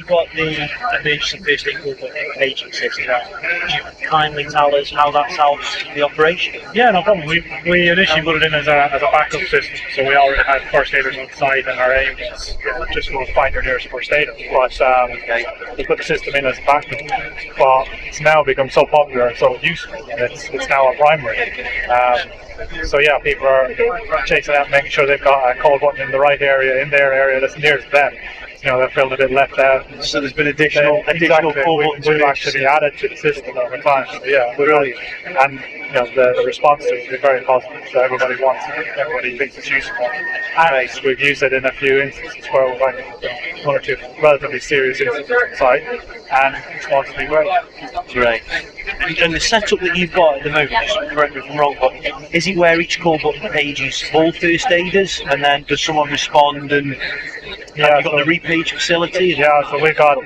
got the emergency first aid call button paging system, could you kindly tell us how that solves the operation? Yeah, no problem. We initially put it in as a backup system, so we already had first aiders on site, and our aim was just go find your nearest first aider. But we put the system in as a backup, but it's now become so popular and so useful, and it's now a primary. So yeah, people are chasing out, making sure they've got a call button in the right area, in their area that's nearest them. You know, they're feeling a bit left out. So there's been additional call buttons we've actually added to the system over time. So yeah, brilliant. And you know, the response to it has been very positive. So everybody wants it. Everybody thinks it's useful. And we've used it in a few instances where we've had one or two relatively serious incidents on site, and response has been great. Great. And the setup that you've got at the moment, just correct me if I'm wrong, but is it where each call button pages all first aiders, and then does someone respond and have you got the repage facility? Yeah, so we've got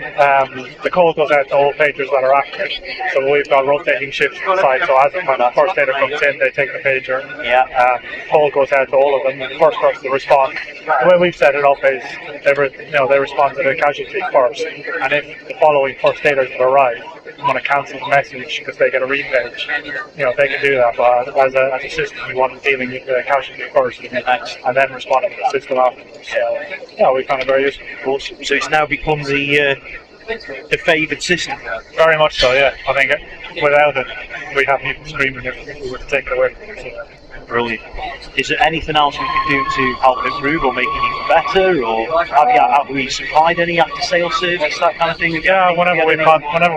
the call goes out to all pagers that are active. So we've got rotating shifts on site. So as the first aider comes in, they take the pager. Yeah. Call goes out to all of them. The first person to respond. The way we've set it up is they respond to the casualty first, and if the following first aiders have arrived, I'm going to cancel the message because they get a repage. You know, they can do that, but as a system, we want them dealing with the casualty first and then responding to the system afterwards. So, yeah, we found it very useful. Awesome. So it's now become the favoured system. Very much so, yeah. I think without it, we have people screaming if we were to take it away from them. So. Brilliant. Is there anything else we can do to help improve or make it even better, or have we supplied any after-sales service, that kind of thing? Yeah, whenever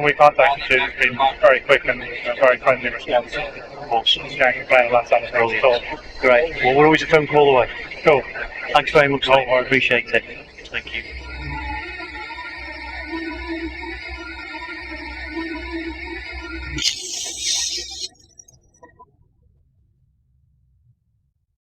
we contact you, it's been very quick and very friendly response. Awesome. Can't complain on that side of things. So. Great. Well, we're always a phone call away. Cool. Thanks very much. I appreciate it. Thank you.